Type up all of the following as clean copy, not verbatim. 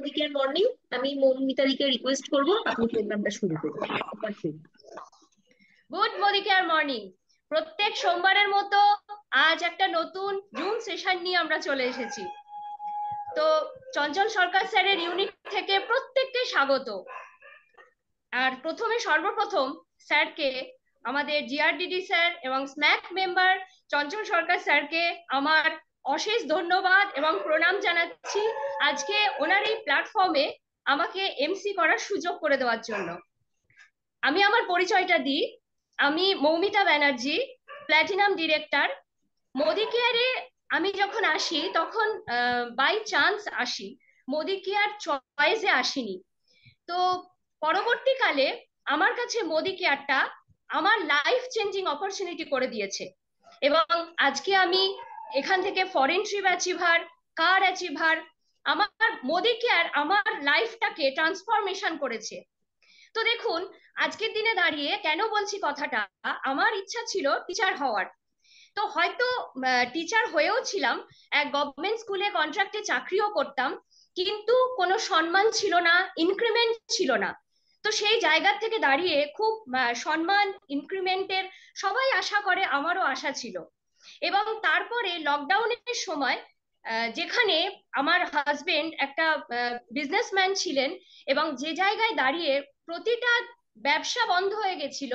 মোদিকের morning. আমি মৌমিতাদিকে request করব, আপনি প্রোগ্রামটা শুরু করুন। Over to. Good morning morning. প্রত্যেক সোমবারের মতো আজ একটা নতুন জুম সেশন নিয়ে আমরা চলে এসেছি। তো চঞ্চল সরকার স্যারের ইউনিট থেকে প্রত্যেককে স্বাগত। আর সর্বপ্রথম স্যারকে, আমাদের জিআরডিডি স্যার এবং স্ম্যাক মেম্বার চঞ্চল সরকার স্যারকে আমার অশেষ ধন্যবাদ এবং প্রণাম জানাচ্ছি আজকে ওনার এই প্ল্যাটফর্মে আমাকে এমসি করার সুযোগ করে দেওয়ার জন্য। আমি আমার পরিচয়টা দিই। আমি মৌমিতা ব্যানার্জি, প্ল্যাটিনাম ডিরেক্টর। মোদি কেয়ারে আমি যখন আসি তখন বাই চান্স আসি, মোদি কেয়ার চয়েসে আসিনি। তো পরবর্তীকালে আমার কাছে মোদি কেয়ারটা আমার লাইফ চেঞ্জিং অপরচুনিটি করে দিয়েছে। এবং আজকে আমি এখান থেকে ফরেন ট্রিপ অ্যাচিভার, কার অ্যাচিভার, আমার মোদি কেয়ার আমার লাইফটাকে ট্রান্সফরমেশন করেছে। তো দেখুন, আজকের দিনে দাঁড়িয়ে কেন বলছি কথাটা, আমার ইচ্ছা ছিল টিচার হওয়ার। তো হয়তো টিচার হয়েও ছিলাম, এক গভর্নমেন্ট স্কুলে কন্ট্রাক্টে চাকরিও করতাম, কিন্তু কোনো সম্মান ছিল না, ইনক্রিমেন্ট ছিল না। তো সেই জায়গা থেকে দাঁড়িয়ে খুব সম্মান, ইনক্রিমেন্টের সবাই আশা করে, আমারও আশা ছিল। এবং তারপরে লকডাউনের সময় যেখানে আমার হাজবেন্ড একটা বিজনেসম্যান ছিলেন, এবং যে জায়গায় দাঁড়িয়ে প্রতিটা ব্যবসা বন্ধ হয়ে গেছিল,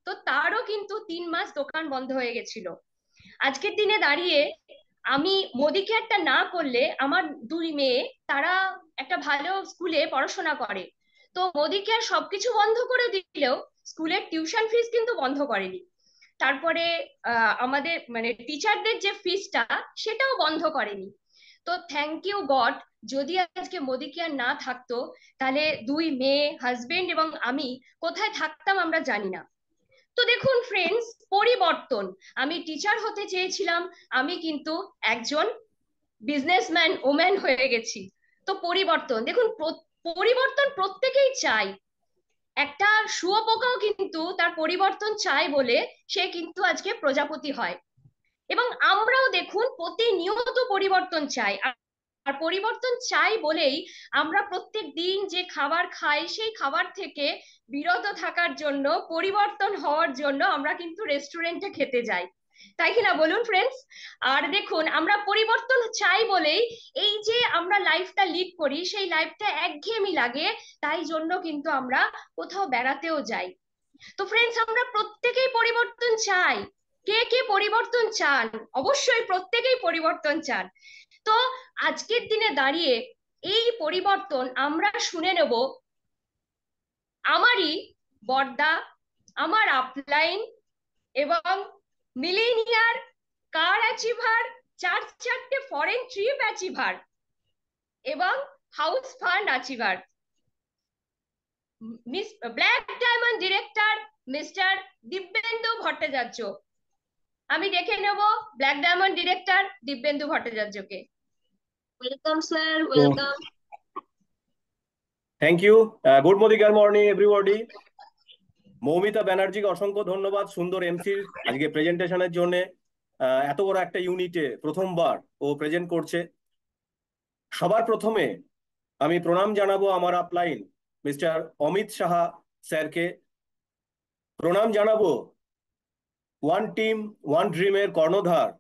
তো তারও কিন্তু 3 মাস দোকান বন্ধ হয়ে গেছিল। আজকের দিনে দাঁড়িয়ে আমি মোদি কেয়ারটা না করলে আমার 2 মেয়ে, তারা একটা ভালো স্কুলে পড়াশোনা করে। তো মোদি কেয়ার সবকিছু বন্ধ করে দিলেও স্কুলের টিউশন ফিস কিন্তু বন্ধ করেনি। তারপরে আমাদের মানে টিচারদের যে ফিসটা, সেটাও বন্ধ করেনি। তো থ্যাংক ইউ গড। যদি আজকে মোদি কেয়ার না থাকতো, তাহলে 2 মেয়ে, হাজবেন্ড এবং আমি কোথায় থাকতাম আমরা জানি না। তো দেখুন ফ্রেন্ডস, পরিবর্তন। আমি টিচার হতে চেয়েছিলাম, আমি কিন্তু একজন বিজনেসম্যান ওম্যান হয়ে গেছি। তো পরিবর্তন দেখুন, পরিবর্তন প্রত্যেকেই চাই। একটা শুয়োপোকাও কিন্তু তার পরিবর্তন চায় বলে সে কিন্তু আজকে প্রজাপতি হয়। এবং আমরাও দেখুন প্রতিনিয়ত পরিবর্তন চাই। আর পরিবর্তন চাই বলেই আমরা প্রত্যেক দিন যে খাবার খাই, সেই খাবার থেকে বিরত থাকার জন্য, পরিবর্তন হওয়ার জন্য আমরা কিন্তু রেস্টুরেন্টে খেতে যাই, তাই কিনা বলুন ফ্রেন্ডস? আর দেখুন, আমরা পরিবর্তন চাই বলেই এই যে আমরা লাইফটা লিড করি, সেই লাইফটা একঘেয়েমি লাগে, তাই জন্য কিন্তু আমরা কোথাও বেড়াতেও যাই। তো ফ্রেন্ডস, আমরা প্রত্যেকেই পরিবর্তন চাই। কে কে পরিবর্তন চান? অবশ্যই প্রত্যেকেই পরিবর্তন চান। তো আজকের দিনে দাঁড়িয়ে এই পরিবর্তন আমরা শুনে নেব আমারই বর্দা, আমার আপলাইন এবং মিলেনিয়ার, কার অ্যাচিভার, 4 4টে ফরেন ট্রিপ অ্যাচিভার এবং house fund achiever, miss black diamond director mister Dibyendu Bhattacharya. আমি ডেকে নেব ব্ল্যাক ডায়মন্ড ডিরেক্টর দিব্যেন্দু ভট্টাচার্যকে। ওয়েলকাম স্যার, তো welcome. Thank you. Good morning everybody. Moumita ব্যানার্জিকে অসংখ্য ধন্যবাদ সুন্দর এমসির আজকে প্রেজেন্টেশনের জন্য। এত বড় একটা ইউনিটে প্রথমবার ও প্রেজেন্ট করছে। সবার প্রথমে আমি প্রণাম জানাবো আমার আপলাইন মিস্টার অমিত সাহা স্যারকে। প্রণাম জানাবো ওয়ান টিম ওয়ান ড্রিমের কর্ণধার,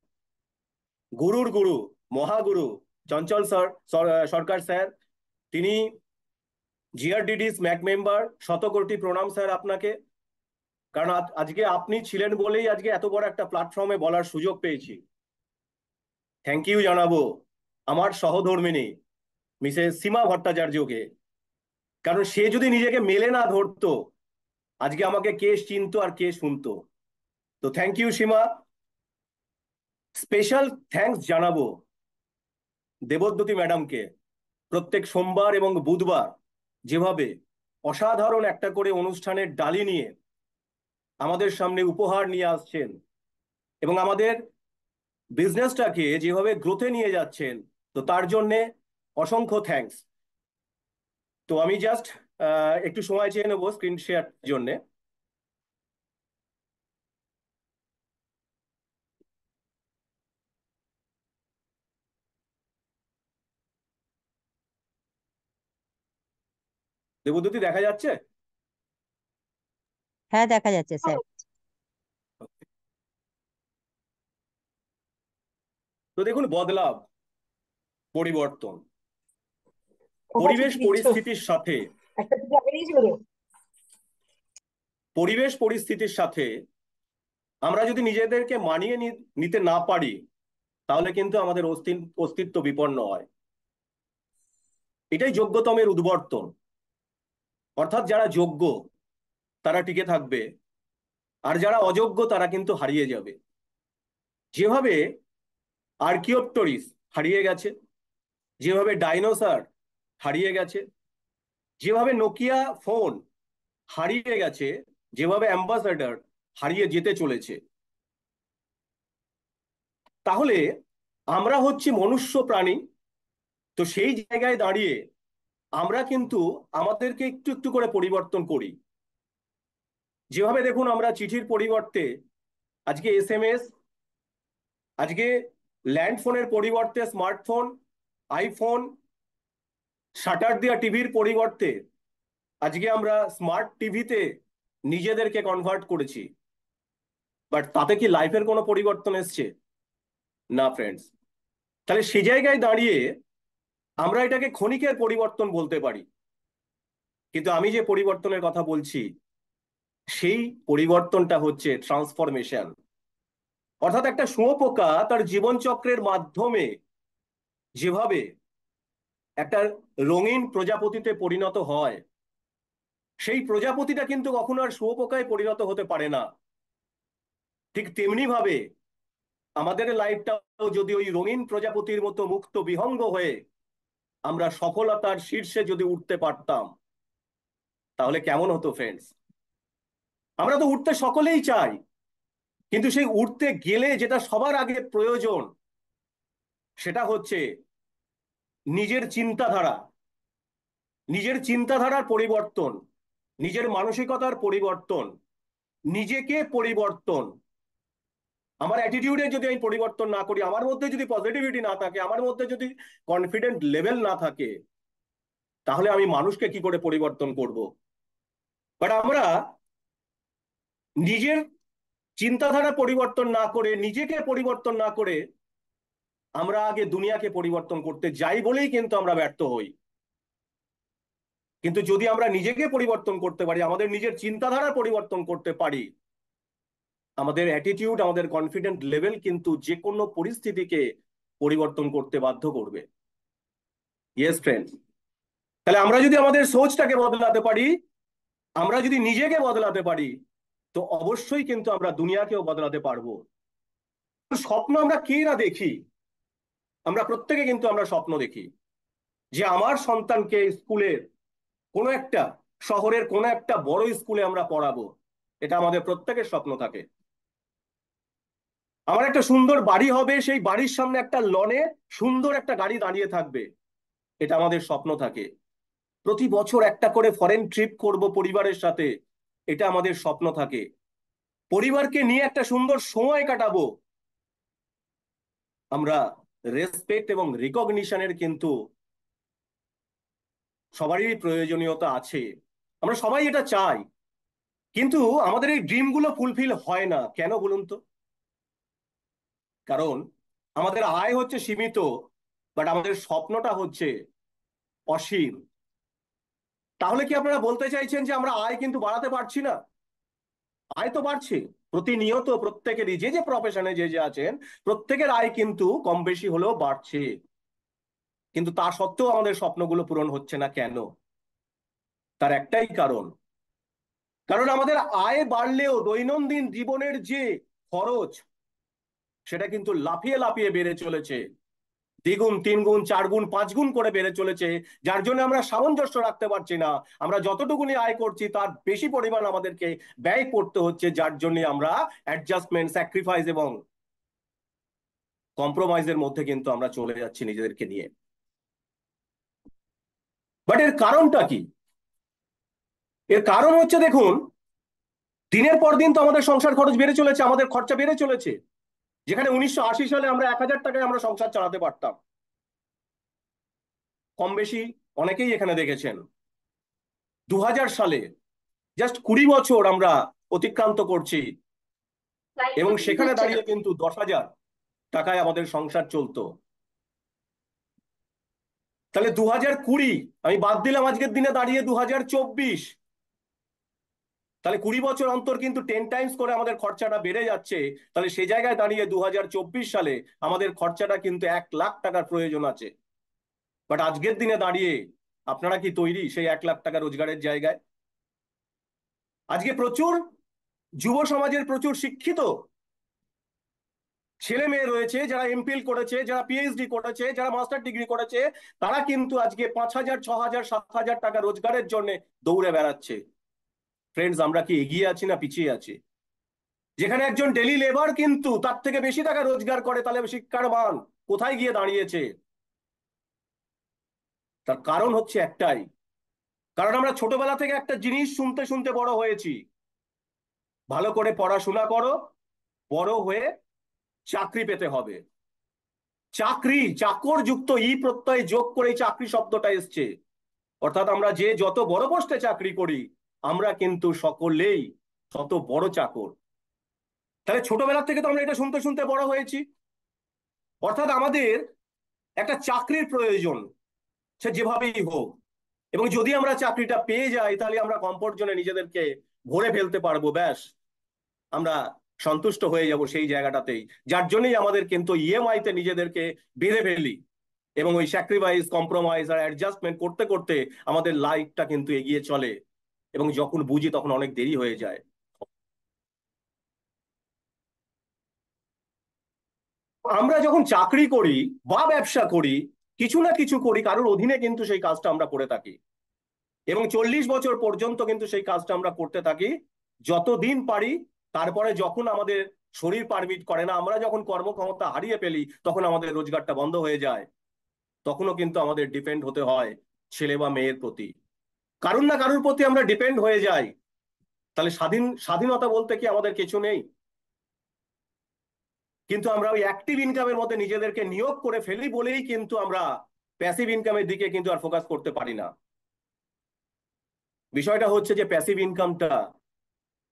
গুরুর গুরু, মহাগুরু চঞ্চল সরকার স্যার। তিনি জিআরডিডি স্ম্যাক মেম্বার। শত কোটি প্রণাম স্যার আপনাকে, কারণ আজকে আপনি ছিলেন বলেই আজকে এত বড় একটা প্ল্যাটফর্মে বলার সুযোগ পেয়েছি। থ্যাংক ইউ জানাবো আমার সহধর্মিনী মিসেস সীমা ভট্টাচার্যকে, কারণ সে যদি নিজেকে মেলে না ধরতো, আজকে আমাকে কে চিনতো আর কে শুনতো। তো thank you Seema. Special thanks জানাবো দেবদ্যুতি ম্যাডামকে। প্রত্যেক সোমবার এবং বুধবার যেভাবে অসাধারণ একটা করে অনুষ্ঠানের ডালি নিয়ে আমাদের সামনে উপহার নিয়ে আসছেন এবং আমাদের বিজনেসটাকে যেভাবে গ্রোথে নিয়ে যাচ্ছেন, তো তার জন্যে অসংখ্য থ্যাঙ্কস। তো আমি জাস্ট একটু সময় চেয়ে নেবো স্ক্রিন শেয়ার জন্য। দেবদ্যুতি দেখা যাচ্ছে? হ্যাঁ, দেখা যাচ্ছে স্যার। তো দেখুন, বদলাব, পরিবর্তন, পরিবেশ পরিস্থিতির সাথে পরিবেশ পরিস্থিতির সাথে আমরা যদি নিজেদেরকে মানিয়ে নিতে না পারি, তাহলে কিন্তু আমাদের অস্তিত্ব বিপন্ন হয়। এটাই যোগ্যতমের উদ্বর্তন। অর্থাৎ যারা যোগ্য তারা টিকে থাকবে, আর যারা অযোগ্য তারা কিন্তু হারিয়ে যাবে। যেভাবে আর্কিওপ্টেরিস হারিয়ে গেছে, যেভাবে ডাইনোসর হারিয়ে গেছে, যেভাবে নোকিয়া ফোন হারিয়ে গেছে, যেভাবে অ্যাম্বাসাডর হারিয়ে যেতে চলেছে, তাহলে আমরা হচ্ছি মনুষ্য প্রাণী। তো সেই জায়গায় দাঁড়িয়ে আমরা কিন্তু আমাদেরকে একটু একটু করে পরিবর্তন করি। যেভাবে দেখুন, আমরা চিঠির পরিবর্তে আজকে এসএমএস, আজকে ল্যান্ড ফোনের পরিবর্তে স্মার্টফোন, আইফোন, শাটার দেওয়া টিভির পরিবর্তে আজকে আমরা স্মার্ট টিভিতে নিজেদেরকে কনভার্ট করেছি। বাট তাতে কি লাইফের কোনো পরিবর্তন এসছে? না ফ্রেন্ডস। তাহলে সে জায়গায় দাঁড়িয়ে আমরা এটাকে ক্ষণিকের পরিবর্তন বলতে পারি, কিন্তু আমি যে পরিবর্তনের কথা বলছি সেই পরিবর্তনটা হচ্ছে ট্রান্সফরমেশন। অর্থাৎ একটা শুঁয়োপোকা তার জীবনচক্রের মাধ্যমে যেভাবে একটা রঙিন প্রজাপতিতে পরিণত হয়, সেই প্রজাপতিটা কিন্তু কখনো আর শুঁয়োপোকায় পরিণত হতে পারে না। ঠিক তেমনি ভাবে আমাদের লাইফটাও যদি ওই রঙিন প্রজাপতির মতো মুক্ত বিহঙ্গ হয়ে আমরা সফলতার শীর্ষে যদি উঠতে পারতাম, তাহলে কেমন হতো ফ্রেন্ডস? আমরা তো উঠতে সকলেই চাই, কিন্তু সেই উঠতে গেলে যেটা সবার আগে প্রয়োজন সেটা হচ্ছে নিজের চিন্তাধারা, নিজের চিন্তাধারার পরিবর্তন, নিজের মানসিকতার পরিবর্তন, নিজেকে পরিবর্তন। আমার অ্যাটিটিউডে যদি আমি পরিবর্তন না করি, আমার মধ্যে যদি পজিটিভিটি না থাকে, আমার মধ্যে যদি কনফিডেন্ট লেভেল না থাকে, তাহলে আমি মানুষকে কি করে পরিবর্তন করব? বাট আমরা নিজের চিন্তাধারা পরিবর্তন না করে, নিজেকে পরিবর্তন না করে আমরা আগে দুনিয়াকে পরিবর্তন করতে যাই বলেই কিন্তু আমরা ব্যর্থ হই। কিন্তু যদি আমরা নিজেকে পরিবর্তন করতে পারি, আমাদের নিজের চিন্তাধারা পরিবর্তন করতে পারি, আমাদের অ্যাটিটিউড, আমাদের কনফিডেন্ট লেভেল কিন্তু যে কোনো পরিস্থিতিকে পরিবর্তন করতে বাধ্য করবে। Yes friends. তাহলে আমরা যদি আমাদের সোচটাকে বদলাতে পারি, আমরা যদি নিজেকে বদলাতে পারি, তো অবশ্যই কিন্তু আমরা দুনিয়াকেও বদলাতে পারবো। স্বপ্ন আমরা কে না দেখি, আমরা প্রত্যেকে কিন্তু আমরা স্বপ্ন দেখি যে আমার সন্তানকে স্কুলের কোনো একটা, শহরের কোনো একটা বড় স্কুলে আমরা পড়াবো। এটা আমাদের প্রত্যেকের স্বপ্ন থাকে। আমার একটা সুন্দর বাড়ি হবে, সেই বাড়ির সামনে একটা লনে সুন্দর একটা গাড়ি দাঁড়িয়ে থাকবে, এটা আমাদের স্বপ্ন থাকে। প্রতি বছর একটা করে ফরেন ট্রিপ করব পরিবারের সাথে, এটা আমাদের স্বপ্ন থাকে। পরিবারকে নিয়ে একটা সুন্দর সময় কাটাবো। আমরা রেসপেক্ট এবং রিকগনিশনের কিন্তু সবারই প্রয়োজনীয়তা আছে, আমরা সবাই এটা চাই। কিন্তু আমাদের এই ড্রিমগুলো ফুলফিল হয় না কেন বলুন তো? কারণ আমাদের আয় হচ্ছে সীমিত, বাট আমাদের স্বপ্নটা হচ্ছে অসীম। তাহলে কি আপনারা বলতে চাইছেন যে আমরা আয় কিন্তু বাড়াতে পারছি না? আয় তো বাড়ছে প্রতিনিয়ত, প্রত্যেকেরই, যে যে প্রফেশনে যে যে আছেন প্রত্যেকের আয় কিন্তু কম বেশি হলেও বাড়ছে। কিন্তু তা সত্ত্বেও আমাদের স্বপ্নগুলো পূরণ হচ্ছে না কেন? তার একটাই কারণ, কারণ আমাদের আয় বাড়লেও দৈনন্দিন জীবনের যে খরচ সেটা কিন্তু লাফিয়ে লাফিয়ে বেড়ে চলেছে, দ্বিগুণ, তিনগুণ, চারগুণ, পাঁচগুণ করে বেড়ে চলেছে। যার জন্য আমরা সামঞ্জস্য রাখতে পারছি না। আমরা যতটুকুনি আয় করছি তার বেশি পরিমাণ আমাদেরকে ব্যয় করতে হচ্ছে, যার জন্য আমরা অ্যাডজাস্টমেন্ট, স্যাক্রিফাইস এবং কম্প্রোমাইজের মধ্যে কিন্তু আমরা চলে যাচ্ছি নিজেদেরকে নিয়ে। বাট এর কারণটা কি? এর কারণ হচ্ছে, দেখুন, দিনের পর দিন তো আমাদের সংসার খরচ বেড়ে চলেছে, আমাদের খরচা বেড়ে চলেছে। যেখানে 1980 সালে আমরা 1000 টাকায় আমরা সংসার চালাতে পারতাম, কম বেশি অনেকেই এখানে দেখেছেন। 2000 সালে জাস্ট 20 বছর আমরা অতিক্রান্ত করছি, Slide এবং তো change সেখানে হচ্ছে না। দাঁড়িয়ে কিন্তু 10,000 টাকায় আমাদের সংসার চলতো। তাহলে 2020, আমি বাদ দিলাম আজকের দিনে দাঁড়িয়ে 2024, তাহলে 20 বছর অন্তর কিন্তু 10 টাইমস করে আমাদের খরচাটা বেড়ে যাচ্ছে। তাহলে সেই জায়গায় দাঁড়িয়ে 2024 সালে আমাদের খরচাটা কিন্তু 1,00,000 টাকার প্রয়োজন আছে। বাট আজকের দিনে দাঁড়িয়ে আপনারা কি তৈরি সেই 1,00,000 টাকা রোজগারের জায়গায়? আজকে প্রচুর যুব সমাজের প্রচুর শিক্ষিত ছেলে মেয়ে রয়েছে, যারা এমফিল করেছে, যারা পিএইচডি করেছে, যারা মাস্টার ডিগ্রি করেছে, তারা কিন্তু আজকে 5,000, 6,000, 7,000 টাকা রোজগারের জন্য দৌড়ে বেড়াচ্ছে। ফ্রেন্ডস, আমরা কি এগিয়ে আছি না পিছিয়ে আছি? যেখানে একজন ডেলি লেবার কিন্তু তার থেকে বেশি টাকা রোজগার করে, তাহলে শিক্ষার মান কোথায় গিয়ে দাঁড়িয়েছে? তার কারণ হচ্ছে একটাই, কারণ আমরা ছোটবেলা থেকে একটা জিনিস শুনতে শুনতে বড় হয়েছি, ভালো করে পড়াশোনা করো, বড় হয়ে চাকরি পেতে হবে। চাকরি, চাকর যুক্ত ই প্রত্যয় যোগ করে এই চাকরি শব্দটা এসছে। অর্থাৎ আমরা যে যত বড় পোস্টে চাকরি করি, আমরা কিন্তু সকলেই তত বড় চাকর। তাহলে ছোটবেলা থেকে তো আমরা এটা শুনতে শুনতে বড় হয়েছি। অর্থাৎ আমাদের একটা চাকরির প্রয়োজন, সে যেভাবেই হোক। এবং যদি আমরা চাকরিটা পেয়ে যাই, তাহলে আমরা কমফোর্ট জোনে নিজেদেরকে ভরে ফেলতে পারবো, ব্যাস আমরা সন্তুষ্ট হয়ে যাব সেই জায়গাটাতেই। যার জন্যই আমাদের কিন্তু ইএমআই তে নিজেদেরকে বেঁধে ফেলি, এবং ওই স্যাক্রিফাইস, কম্প্রোমাইজ আর অ্যাডজাস্টমেন্ট করতে করতে আমাদের লাইফটা কিন্তু এগিয়ে চলে, এবং যখন বুঝি তখন অনেক দেরি হয়ে যায়। আমরা যখন চাকরি করি বা ব্যবসা করি, কিছু না কিছু করি, কারোর অধীনে কিন্তু সেই কাজটা আমরা করে থাকি, এবং 40 বছর পর্যন্ত কিন্তু সেই কাজটা আমরা করতে থাকি যতদিন পারি। তারপরে যখন আমাদের শরীর পারমিট করে না, আমরা যখন কর্মক্ষমতা হারিয়ে ফেলি, তখন আমাদের রোজগারটা বন্ধ হয়ে যায়। তখনও কিন্তু আমাদের ডিপেন্ড হতে হয় ছেলে বা মেয়ের প্রতি, কারুর না কারুর প্রতি আমরা ডিপেন্ড হয়ে যাই। তাহলে স্বাধীনতা বলতে কি আমাদের কিছু নেই? কিন্তু আমরা ওই অ্যাক্টিভ ইনকামের মধ্যে নিজেদেরকে নিয়োগ করে ফেলি বলেই কিন্তু আমরা প্যাসিভ ইনকামের দিকে কিন্তু আর ফোকাস করতে পারি না। বিষয়টা হচ্ছে যে প্যাসিভ ইনকামটা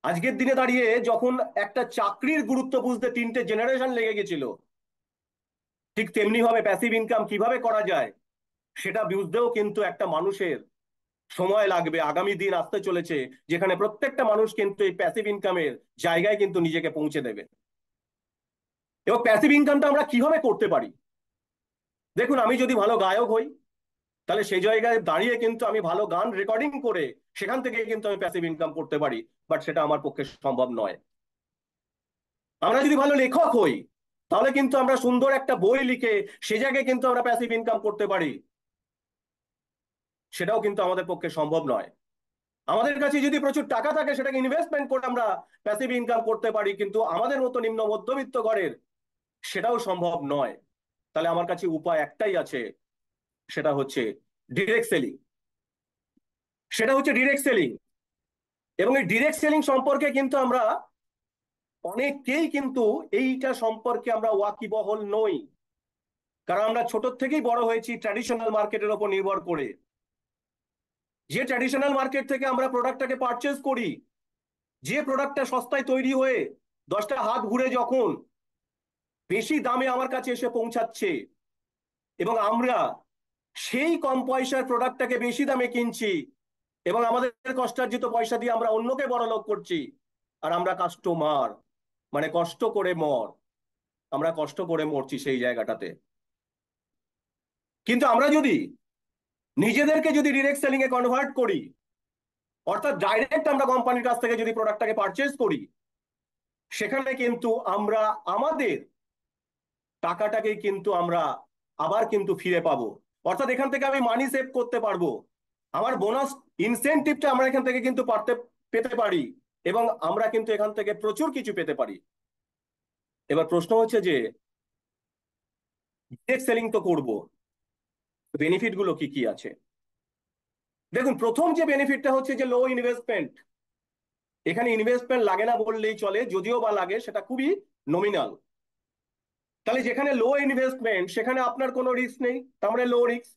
আজকের দিনে দাঁড়িয়ে, যখন একটা চাকরির গুরুত্ব বুঝতে 3টে জেনারেশন লেগে গেছিল, ঠিক তেমনি ভাবে প্যাসিভ ইনকাম কিভাবে করা যায় সেটা বুঝতেও কিন্তু একটা মানুষের সময় লাগবে। আগামী দিন আসতে চলেছে যেখানে প্রত্যেকটা মানুষ কিন্তু এই প্যাসিভ ইনকামের জায়গায় কিন্তু নিজেকে পৌঁছে দেবে। এবং প্যাসিভ ইনকামটা আমরা কিভাবে করতে পারি? দেখুন, আমি যদি ভালো গায়ক হই, তাহলে সেই জায়গায় দাঁড়িয়ে কিন্তু আমি ভালো গান রেকর্ডিং করে সেখান থেকে কিন্তু আমি প্যাসিভ ইনকাম করতে পারি, বাট সেটা আমার পক্ষে সম্ভব নয়। আমরা যদি ভালো লেখক হই, তাহলে কিন্তু আমরা সুন্দর একটা বই লিখে সে জায়গায় কিন্তু আমরা প্যাসিভ ইনকাম করতে পারি, সেটাও কিন্তু আমাদের পক্ষে সম্ভব নয়। আমাদের কাছে যদি প্রচুর টাকা থাকে, সেটাকে ইনভেস্টমেন্ট করে আমরা প্যাসিভ ইনকাম করতে পারি, কিন্তু আমাদের মতো নিম্ন মধ্যবিত্ত ঘরের সেটাও সম্ভব নয়। তাহলে আমার কাছে উপায় একটাই আছে, সেটা হচ্ছে ডিরেক্ট সেলিং। সেটা হচ্ছে ডিরেক্ট সেলিং। এবং এই ডিরেক্ট সেলিং সম্পর্কে কিন্তু আমরা অনেকেই কিন্তু এইটা সম্পর্কে আমরা ওয়াকিবহল নই, কারণ আমরা ছোট থেকেই বড় হয়েছি ট্র্যাডিশনাল মার্কেটের উপর নির্ভর করে। যে ট্র্যাডিশনাল মার্কেট থেকে আমরা প্রোডাক্টটাকে পারচেজ করি, যে প্রোডাক্টটা সস্তায় তৈরি হয়ে 10টা হাত ঘুরে যখন বেশি দামে আমার কাছে এসে পৌঁছাচ্ছে, এবং আমরা সেই কম পয়সার প্রোডাক্টটাকে বেশি দামে কিনছি, এবং আমাদের কষ্টার্জিত পয়সা দিয়ে আমরা অন্যকে বড়লোক করছি, আর আমরা কাস্টমার, মানে কষ্ট করে মর, আমরা কষ্ট করে মরছি সেই জায়গাটাতে। কিন্তু আমরা যদি নিজেদেরকে যদি ডিরেক্ট সেলিং এ কনভার্ট করি, অর্থাৎ ডাইরেক্ট আমরা কোম্পানির কাছ থেকে যদি প্রোডাক্টটাকে পারচেজ করি, সেখানে কিন্তু আমরা আমাদের টাকাটাকেই কিন্তু আমরা আবার কিন্তু ফিরে পাবো। অর্থাৎ এখান থেকে আমি মানি সেভ করতে পারবো, আমার বোনাস ইনসেনটিভটা আমরা এখান থেকে কিন্তু পেতে পারি, এবং আমরা কিন্তু এখান থেকে প্রচুর কিছু পেতে পারি। এবার প্রশ্ন হচ্ছে যে ডিরেক্ট সেলিং তো করবো, বেনিফিট গুলো কি কি আছে? দেখুন, প্রথম যে বেনিফিটটা হচ্ছে যে লো ইনভেস্টমেন্ট। এখানে ইনভেস্টমেন্ট লাগে না বললেই চলে, যদিও বা লাগে সেটা খুবই নমিনাল। তাহলে যেখানে লো ইনভেস্টমেন্ট, সেখানে আপনার কোনো রিস্ক নেই, তার মানে লো রিস্ক।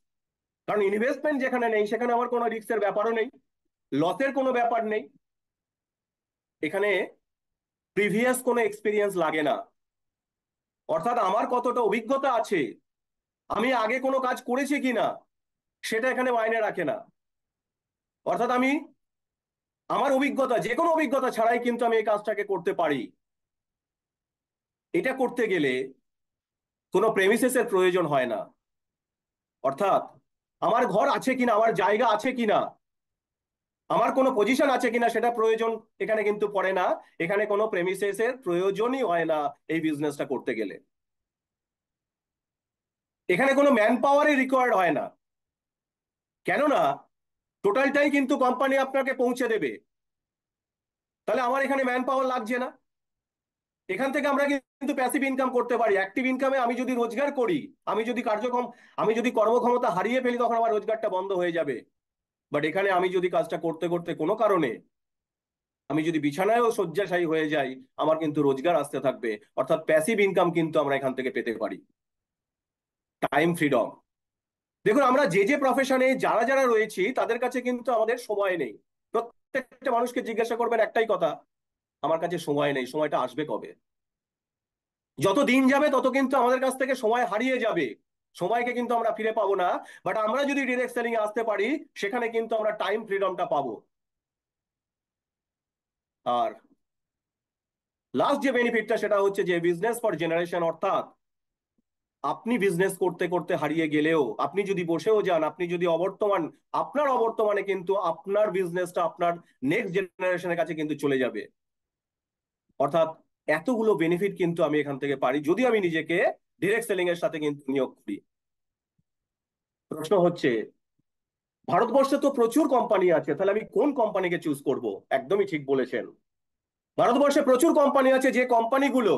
কারণ ইনভেস্টমেন্ট যেখানে নেই, সেখানে আমার কোনো রিস্কের ব্যাপারও নেই। লসের কোনো ব্যাপার নেই, এখানে প্রিভিয়াস কোনো এক্সপিরিয়েন্স লাগে না, অর্থাৎ আমার কতটা অভিজ্ঞতা আছে, আমি আগে কোনো কাজ করেছি কিনা সেটা এখানে মাইনে রাখে না। অর্থাৎ আমি আমার অভিজ্ঞতা, যে কোনো অভিজ্ঞতা ছাড়াই কিন্তু আমি এই কাজটাকে করতে পারি। এটা করতে গেলে কোনো প্রেমিসেসের প্রয়োজন হয় না, অর্থাৎ আমার ঘর আছে কিনা, আমার জায়গা আছে কিনা, আমার কোনো পজিশন আছে কিনা সেটা প্রয়োজন এখানে কিন্তু পড়ে না। এখানে কোনো প্রেমিসেসের প্রয়োজনই হয় না এই বিজনেসটা করতে গেলে। এখানে কোনো ম্যান পাওয়ারই রিকোয়ার্ড হয় না, কেননা টোটালটাই কিন্তু কোম্পানি আপনাকে পৌঁছে দেবে। তাহলে আমার এখানে ম্যান পাওয়ার লাগছে না। এখান থেকে আমরা কিন্তু প্যাসিভ ইনকাম করতে পারি। অ্যাক্টিভ ইনকামে আমি যদি রোজগার করি, আমি যদি কর্মক্ষমতা হারিয়ে ফেলি, তখন আমার রোজগারটা বন্ধ হয়ে যাবে। বাট এখানে আমি যদি কাজটা করতে করতে কোনো কারণে আমি যদি বিছানায়ও শয্যাশায়ী হয়ে যাই, আমার কিন্তু রোজগার আসতে থাকবে। অর্থাৎ প্যাসিভ ইনকাম কিন্তু আমরা এখান থেকে পেতে পারি। Time freedom. দেখুন, আমরা যে যে প্রফেশনে যারা যারা রয়েছি তাদের কাছে কিন্তু আমাদের সময় নেই। প্রত্যেকটা মানুষকে জিজ্ঞাসা করবেন একটাই কথা, আমার কাছে সময় নেই, সময়টা আসবে কবে? যত দিন যাবে তত কিন্তু আমাদের কাছ থেকে সময় হারিয়ে যাবে, সময়কে কিন্তু আমরা ফিরে পাবো না। বাট আমরা যদি ডিরেক্ট সেলিং এ আসতে পারি, সেখানে কিন্তু আমরা টাইম ফ্রিডমটা পাবো। আর লাস্ট যে বেনিফিটটা সেটা হচ্ছে যে বিজনেস ফর জেনারেশন, অর্থাৎ আপনি বিজনেস করতে করতে হারিয়ে গেলেও, আপনি যদি বসেও যান, আপনি যদি আপনার অবর্তমানে কিন্তু আপনার বিজনেসটা আপনার নেক্সট জেনারেশনের কাছে কিন্তু চলে যাবে। অর্থাৎ এতগুলো বেনিফিট কিন্তু আমি এখান থেকে পারি যদি আমি নিজেকে ডিরেক্ট সেলিং এর সাথে কিন্তু নিয়োগ করি। প্রশ্ন হচ্ছে, ভারতবর্ষে তো প্রচুর কোম্পানি আছে, তাহলে আমি কোন কোম্পানিকে চুজ করব? একদমই ঠিক বলেছেন, ভারতবর্ষে প্রচুর কোম্পানি আছে, যে কোম্পানিগুলো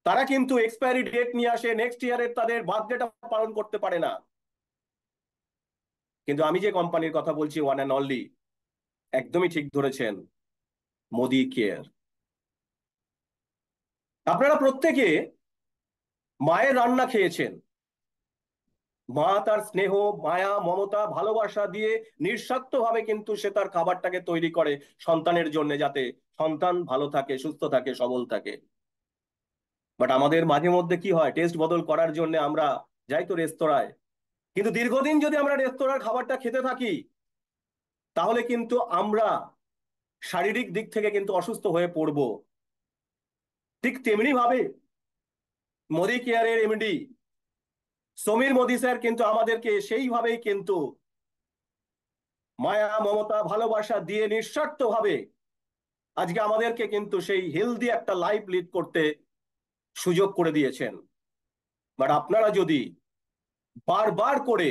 তারা কিন্তু এক্সপায়ারি ডেট নিয়ে আসে, নেক্সট ইয়ারের তাদের বার্থডেটা পালন করতে পারে না। কিন্তু আমি যে কোম্পানির কথা বলছি, ওয়ান অ্যান্ড অনলি, একদমই ঠিক ধরেছেন, মোদি কেয়ার। আপনারা প্রত্যেকে মায়ের রান্না খেয়েছেন। মা তার স্নেহ, মায়া, মমতা, ভালোবাসা দিয়ে নিঃস্বার্থভাবে কিন্তু সে তার খাবারটাকে তৈরি করে সন্তানের জন্য, যাতে সন্তান ভালো থাকে, সুস্থ থাকে, সবল থাকে। বাট আমাদের মাঝে মধ্যে কি হয়, টেস্ট বদল করার জন্য আমরা যাই তো রেস্তোরাঁয়, কিন্তু দীর্ঘদিন যদি আমরা রেস্তোরাঁর খাবারটা খেতে থাকি, তাহলে কিন্তু আমরা শারীরিক দিক থেকে কিন্তু অসুস্থ হয়ে পড়ব। ঠিক তেমনি ভাবে মোদি কেয়ারের এমডি সমীর মোদি স্যার কিন্তু আমাদেরকে সেইভাবেই কিন্তু মায়া, মমতা, ভালোবাসা দিয়ে নিঃস্বার্থভাবে আজকে আমাদেরকে কিন্তু সেই হেলদি একটা লাইফ লিড করতে সুযোগ করে দিয়েছেন। বাট আপনারা যদি বারবার করে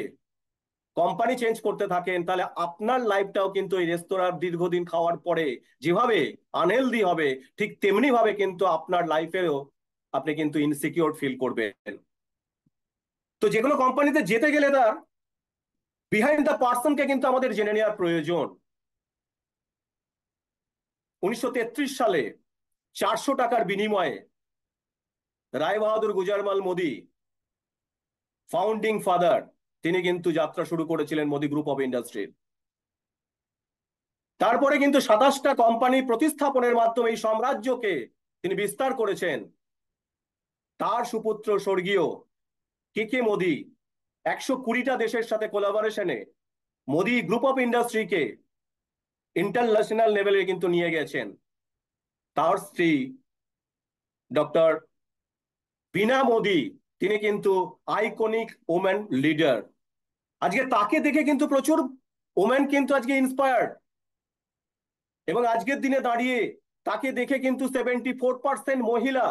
কোম্পানি চেঞ্জ করতে থাকেন, তাহলে আপনার লাইফটাও কিন্তু এই রেস্তোরাঁর দীর্ঘদিন খাওয়ার পরে যেভাবে আনহেলদি হবে, ঠিক তেমনি ভাবে কিন্তু আপনার লাইফেও আপনি কিন্তু ইনসিকিউর ফিল করবেন। তো যে কোনো কোম্পানিতে যেতে গেলে তার বিহাইন্ড দ্য পার্সনকে কিন্তু আমাদের জেনে নেওয়ার প্রয়োজন। 1933 সালে 400 টাকার বিনিময়ে রায় বাহাদুর গুজরামাল মোদি, ফাউন্ডিং ফাদার, তিনি কিন্তু যাত্রা শুরু করেছিলেন মোদি গ্রুপ অফ ইন্ডাস্ট্রির। তারপরে কিন্তু 27টা কোম্পানি প্রতিস্থাপনের মাধ্যমে এই সাম্রাজ্যকে তিনি বিস্তার করেছেন। তার সুপুত্র স্বর্গীয় কে কে মোদি 120টা দেশের সাথে কোলাবোরেশনে মোদি গ্রুপ অফ ইন্ডাস্ট্রিকে ইন্টারন্যাশনাল লেভেলে কিন্তু নিয়ে গেছেন। তার স্ত্রী ডক্টর বীণা মোদি, তিনি কিন্তু আইকনিক ওমেন লিডার। আজকে তাকে দেখে কিন্তু প্রচুর ওমেন কিন্তু আজকে ইন্সপায়ার্ড, এবং আজকের দিনে দাঁড়িয়ে তাকে দেখে কিন্তু 74% মহিলা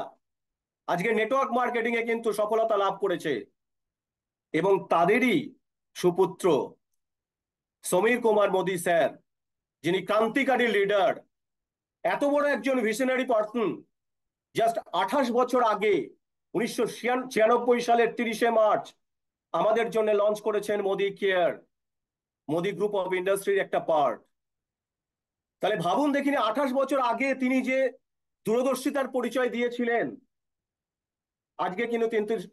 আজকে নেটওয়ার্ক মার্কেটিং এ কিন্তু সফলতা লাভ করেছে। এবং তাদেরই সুপুত্র সমীর কুমার মোদি স্যার, যিনি ক্রান্তিকারী লিডার, এত বড় একজন ভিশনারি পার্সন, জাস্ট 28 বছর আগে 1996 সালের 30শে মার্চ আমাদের জন্য লঞ্চ করেছেন Modi care, Modi group of ইন্ডাস্ট্রির একটা পার্ট। তাহলে ভাবুন দেখিনি, 28 বছর আগে তিনি যে দূরদর্শিতার পরিচয় দিয়েছিলেন, আজকে কিন্তু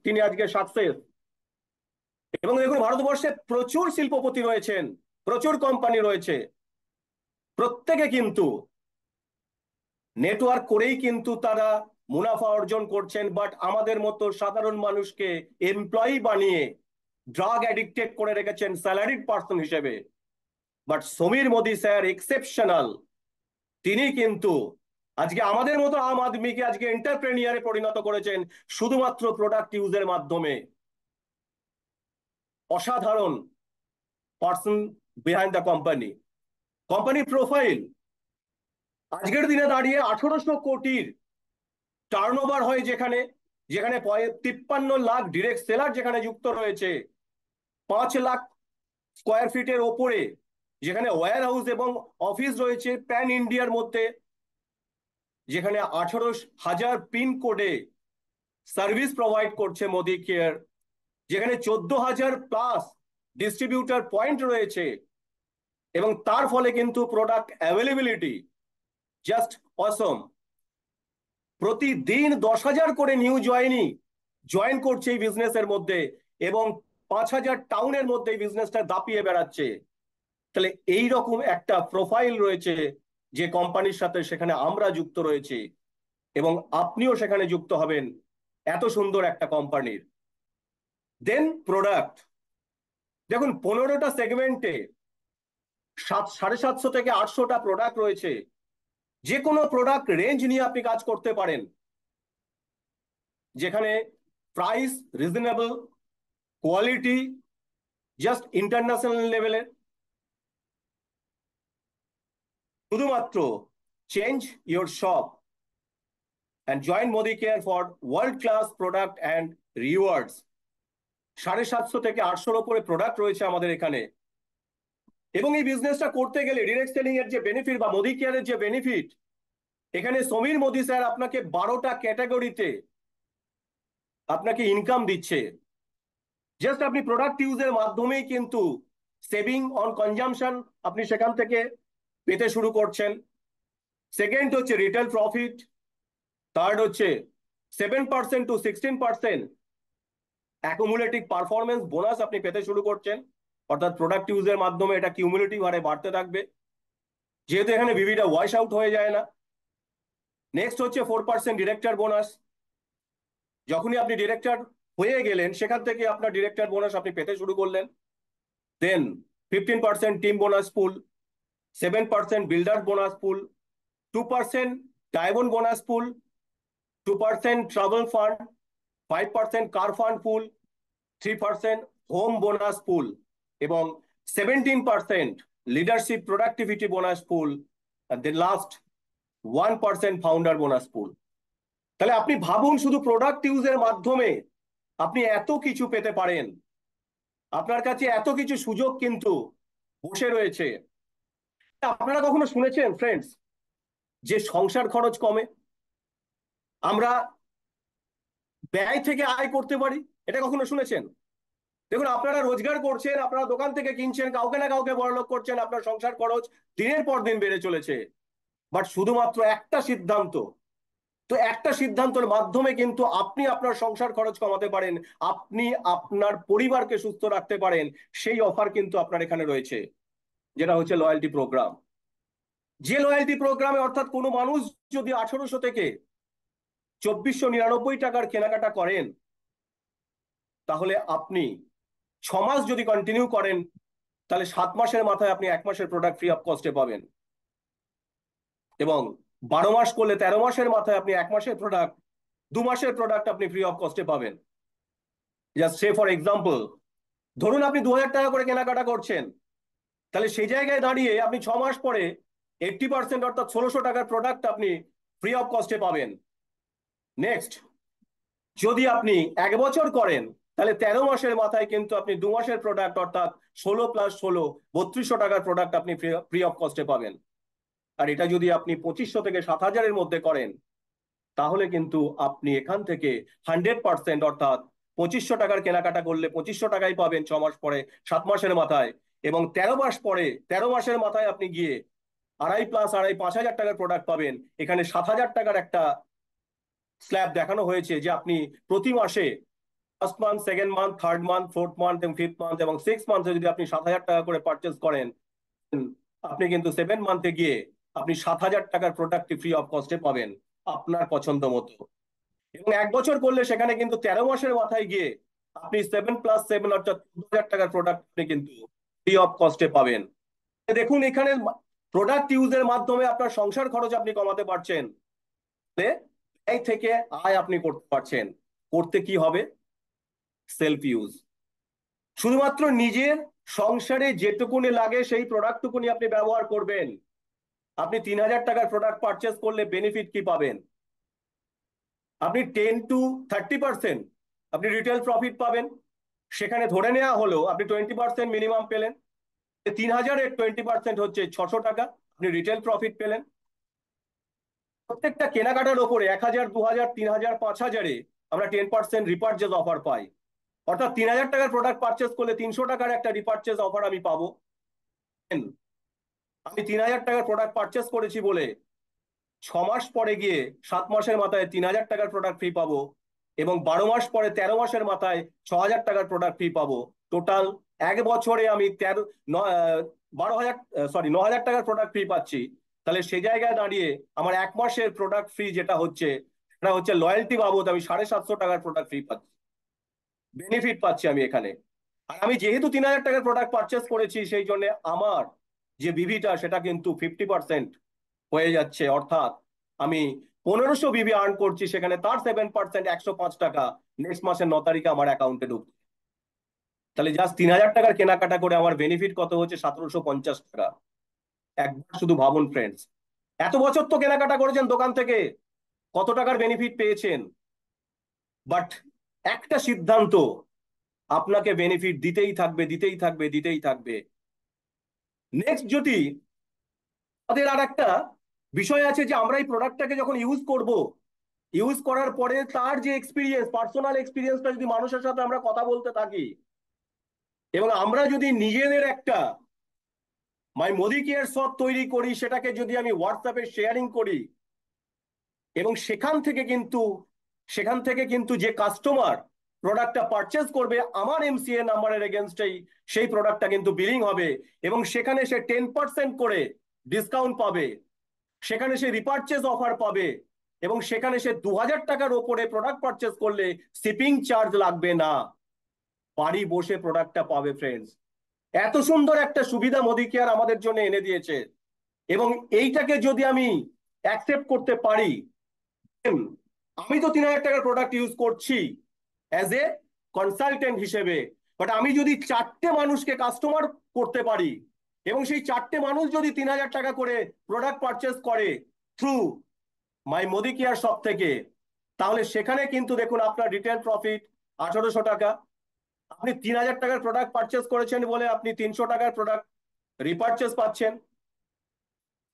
তিনি আজকে সাকসেস। এবং দেখুন, ভারতবর্ষে প্রচুর শিল্পপতি রয়েছেন, প্রচুর কোম্পানি রয়েছে, প্রত্যেকে কিন্তু নেটওয়ার্ক করেই কিন্তু তারা মুনাফা অর্জন করছেন, বাট আমাদের মতো সাধারণ মানুষকে এমপ্লয়ি বানিয়ে ড্রাগ অ্যাডিক্টেড করে রেখেছেন স্যালারিড পার্সন হিসেবে। But Samir Modi sir exceptional, তিনি কিন্তু আজকে আমাদের মতো আম আদমিকে আজকে এন্টারপ্রেনিয়ারে পরিণত করেছেন শুধুমাত্র প্রোডাক্ট ইউজের মাধ্যমে। অসাধারণ person behind the company. Company profile আজকের দিনে দাঁড়িয়ে 1800 কোটির টার্নওভার হয়, যেখানে যেখানে 53 লাখ ডিরেক্ট সেলার যেখানে যুক্ত রয়েছে, 5 লাখ স্কোয়ার ফিটের ওপরে যেখানে ওয়্যার হাউস এবং অফিস রয়েছে প্যান ইন্ডিয়ার মধ্যে, যেখানে 18,000 পিন কোডে সার্ভিস প্রোভাইড করছে মোদি কেয়ার, যেখানে 14,000 প্লাস ডিস্ট্রিবিউটার পয়েন্ট রয়েছে, এবং তার ফলে কিন্তু প্রোডাক্ট অ্যাভেলেবিলিটি জাস্ট অসম। প্রতিদিন 10,000 করে নিউ জয়েন করছে এই বিজনেসের মধ্যে, এবং 5,000 টাউনের মধ্যে এই বিজনেসটা দাপিয়ে বেড়াচ্ছে। তাহলে এই রকম একটা প্রোফাইল রয়েছে যে কোম্পানির সাথে সেখানে আমরা যুক্ত রয়েছি, এবং আপনিও সেখানে যুক্ত হবেন এত সুন্দর একটা কোম্পানির। দেন প্রোডাক্ট দেখুন, 15টা সেগমেন্টে 750 থেকে 800টা প্রোডাক্ট রয়েছে। যে কোনো প্রোডাক্ট রেঞ্জ নিয়ে আপনি কাজ করতে পারেন, যেখানে price reasonable, quality just international লেভেলের। শুধুমাত্র change your shop and join Modi Care for world class product and rewards। 750 থেকে 800 ওপরে প্রোডাক্ট রয়েছে আমাদের এখানে, এবং এই বিজনেসটা করতে গেলে ডিরেক্ট সেলিং এর যে বেনিফিট বা মোদি কেয়ারের যে বেনিফিট, এখানে সমীর মোদী স্যার আপনাকে 12টা ক্যাটাগরিতে আপনাকে ইনকাম দিচ্ছে। জাস্ট আপনি প্রোডাক্ট ইউজের মাধ্যমেই কিন্তু সেভিং অন কনজামশন আপনি সেখান থেকে পেতে শুরু করছেন। সেকেন্ড হচ্ছে রিটেল প্রফিট, থার্ড হচ্ছে 7% to 16% অ্যাকুমুলেটিভ পারফরমেন্স বোনাস আপনি পেতে শুরু করছেন, অর্থাৎ প্রোডাক্ট ইউজের মাধ্যমে এটা কিউমুলেটিভ হারে বাড়তে থাকবে, যেহেতু এখানে বিভিটা ওয়াশ আউট হয়ে যায় না। নেক্সট হচ্ছে 4% ডিরেক্টর বোনাস। যখনই আপনি ডিরেক্টর হয়ে গেলেন সেখান থেকে আপনার ডিরেক্টর বোনাস আপনি পেতে শুরু করলেন। দেন 15% টিম বোনাস পুল, 7% বিল্ডার বোনাস পুল, 2% ডায়মন্ড বোনাস পুল, 2% ট্রাভেল ফান্ড, 5% কার ফান্ড পুল, 3% হোম বোনাস পুল, এবং 17% লিডারশিপ প্রোডাক্টিভিটি বোনাস পুল, দেন লাস্ট 1% ফাউন্ডার বোনাস পুল। তাহলে আপনি ভাবুন, শুধু প্রোডাক্ট ইউজের মাধ্যমে আপনি এত কিছু পেতে পারেন। আপনার কাছে এত কিছু সুযোগ কিন্তু বসে রয়েছে। আপনারা কখনো শুনেছেন ফ্রেন্ডস যে সংসার খরচ কমে, আমরা ব্যয় থেকে আয় করতে পারি? এটা কখনো শুনেছেন? দেখুন, আপনারা রোজগার করছেন, আপনারা দোকান থেকে কিনছেন, কাউকে না কাউকে বড়লোক করছেন, আপনার সংসার খরচ দিনের পর দিন বেড়ে চলেছে। বাট শুধুমাত্র একটা সিদ্ধান্ত, তো একটা সিদ্ধান্তের মাধ্যমে কিন্তু আপনি আপনার সংসার খরচ কমাতে পারেন, আপনি আপনার পরিবারকে সুস্থ রাখতে পারেন। সেই অফার কিন্তু আপনার এখানে রয়েছে, যেটা হচ্ছে লয়্যালটি প্রোগ্রাম। যে লয়্যালটি প্রোগ্রামে অর্থাৎ কোনো মানুষ যদি 1800 থেকে 2499 টাকার কেনাকাটা করেন, তাহলে আপনি 6 মাস যদি কন্টিনিউ করেন, তাহলে 7 মাসের মাথায় আপনি 1 মাসের প্রোডাক্ট ফ্রি অফ কস্টে পাবেন, এবং 12 মাস করলে 13 মাসের মাথায় আপনি 1 মাসের প্রোডাক্ট, 2 মাসের প্রোডাক্ট আপনি ফ্রি অফ কস্টে পাবেন। জাস্ট সে ফর এক্সাম্পল, ধরুন আপনি 2000 টাকা করে কেনাকাটা করছেন, তাহলে সেই জায়গায় দাঁড়িয়ে আপনি 6 মাস পরে 80% অর্থাৎ 1600 টাকার প্রোডাক্ট আপনি ফ্রি অফ কস্টে পাবেন। নেক্সট, যদি আপনি 1 বছর করেন, তাহলে 13 মাসের মাথায় কিন্তু আপনি 2 মাসের প্রোডাক্ট অর্থাৎ 16 + 16 3200 টাকার প্রোডাক্ট আপনি ফ্রি অফ কস্টে পাবেন। আর এটা যদি আপনি 2500 থেকে 7000-এর মধ্যে করেন, তাহলে কিন্তু আপনি এখান থেকে 100% অর্থাৎ 2500 টাকার কেনাকাটা করলে 2500 টাকাই পাবেন 6 মাস পরে, 7 মাসের মাথায়, এবং 13 মাস পরে 13 মাসের মাথায় আপনি গিয়ে 2.5 + 2.5 5000 টাকার প্রোডাক্ট পাবেন। এখানে 7000 টাকার একটা স্ল্যাব দেখানো হয়েছে, যে আপনি প্রতি মাসে first month, second month, third month, fourth month এবং ফিফথ মান্থ এবং 6th মান্থে যদি আপনি 7000 টাকা করে পারচেস করেন, আপনি কিন্তু 7 মান্থে গিয়ে আপনি 7,000 টাকার প্রোডাক্ট ফ্রি অফ কস্টে পাবেন আপনার পছন্দ মতো। এবং 1 বছর করলে সেখানে কিন্তু 13 মাসের মাথায় গিয়ে আপনি 7+7 অর্থাৎ 14,000 টাকার প্রোডাক্ট আপনি কিন্তু ফ্রি অফ কস্টে পাবেন। দেখুন এখানে প্রোডাক্ট ইউজের মাধ্যমে আপনার সংসার খরচ আপনি কমাতে পারছেন, ব্যয় থেকে আয় আপনি করতে পারছেন। করতে কি হবে? Self use. শুধুমাত্র নিজের সংসারে যেটুকুনি লাগে সেই প্রোডাক্টটুকুনি আপনি ব্যবহার করবেন। আপনি 3,000 টাকার প্রোডাক্ট পারচেস করলে বেনিফিট কি পাবেন? আপনি 10 to 30% আপনি রিটেল প্রফিট পাবেন। সেখানে ধরে নেওয়া হলো আপনি 20% মিনিমাম পেলেন। 3,000-এর 20% হচ্ছে 600 টাকা, আপনি রিটেল প্রফিট পেলেন। প্রত্যেকটা কেনাকাটার ওপরে 1,000, 2,000, 3,000, 5,000-এ আমরা 10% রিপারচেজ অফার পাই। অর্থাৎ 3,000 টাকার প্রোডাক্ট পারচেস করলে 300 টাকার একটা রিপারচেজ অফার আমি পাবো। আমি 3,000 টাকার প্রোডাক্ট পারচেস করেছি বলে 6 মাস পরে গিয়ে 7 মাসের মাথায় 3,000 টাকার প্রোডাক্ট ফ্রি পাবো, এবং 12 মাস পরে 13 মাসের মাথায় 6,000 টাকার প্রোডাক্ট ফ্রি পাবো। টোটাল 1 বছরে আমি 9,000 টাকার প্রোডাক্ট ফ্রি পাচ্ছি। তাহলে সেই জায়গায় দাঁড়িয়ে আমার 1 মাসের প্রোডাক্ট ফ্রি যেটা হচ্ছে সেটা হচ্ছে লয়্যালটি বাবদ আমি 750 টাকার প্রোডাক্ট ফ্রি পাচ্ছি, বেনিফিট পাচ্ছি আমি এখানে। আর আমি যেহেতু 3,000 টাকার প্রোডাক্ট পারচেস করেছি সেই জন্য আমার যে বিভিটা সেটা কিন্তু 50% হয়ে যাচ্ছে। অর্থাৎ আমি 1,500 বিবি আর্ন করছি, সেখানে তার 7% 105 টাকা নেক্সট মাসের 9 তারিখে আমার অ্যাকাউন্টে ঢুকছে। তাহলে জাস্ট 3,000 টাকার কেনাকাটা করে আমার বেনিফিট কত হচ্ছে? 1,750 টাকা। একবার শুধু ভাবুন ফ্রেন্ডস, এত বছর তো কেনাকাটা করেছেন দোকান থেকে, কত টাকার বেনিফিট পেয়েছেন। বাট একটা সিদ্ধান্ত, আপনাকে বেনিফিট দিতেই থাকবে, দিতেই থাকবে, দিতেই থাকবে। নেক্সট যদি আমাদের আর একটা বিষয় আছে যে আমরা এই প্রোডাক্টটাকে যখন ইউজ করব, ইউজ করার পরে তার যে এক্সপিরিয়েন্স, পার্সোনাল এক্সপিরিয়েন্সটা যদি মানুষের সাথে আমরা কথা বলতে থাকি, এবং আমরা যদি নিজেদের একটা মাই মোদি কেয়ার শপ তৈরি করি, সেটাকে যদি আমি হোয়াটসঅ্যাপে শেয়ারিং করি, এবং সেখান থেকে কিন্তু যে কাস্টমার প্রোডাক্টটা পারচেস করবে আমার এমসিএ নাম্বারের এগেনস্টেই সেই প্রোডাক্টটা কিন্তু বিলিং হবে, এবং সেখানে সে 10% করে ডিসকাউন্ট পাবে, সেখানে সে রিপারচেজ অফার পাবে, এবং সেখানে সে 2,000 টাকার ওপরে প্রোডাক্ট পারচেস করলে শিপিং চার্জ লাগবে না, বাড়ি বসে প্রোডাক্টটা পাবে ফ্রেন্ডস। এত সুন্দর একটা সুবিধা মোদি কেয়ার আমাদের জন্য এনে দিয়েছে, এবং এইটাকে যদি আমি অ্যাকসেপ্ট করতে পারি, আমি তো 3,000 টাকার প্রোডাক্ট ইউজ করছি অ্যাজ এ কনসালটেন্ট হিসেবে, বাট আমি যদি 4টে মানুষকে কাস্টমার করতে পারি, এবং সেই 4টে মানুষ যদি 3,000 টাকা করে প্রোডাক্ট পারচেস করে থ্রু মাই মোদি কেয়ার শপ থেকে, তাহলে সেখানে কিন্তু দেখুন আপনার রিটেল প্রফিট 1,800 টাকা। আপনি 3,000 টাকার প্রোডাক্ট পারচেস করেছেন বলে আপনি 300 টাকার প্রোডাক্ট রিপারচেস পাচ্ছেন,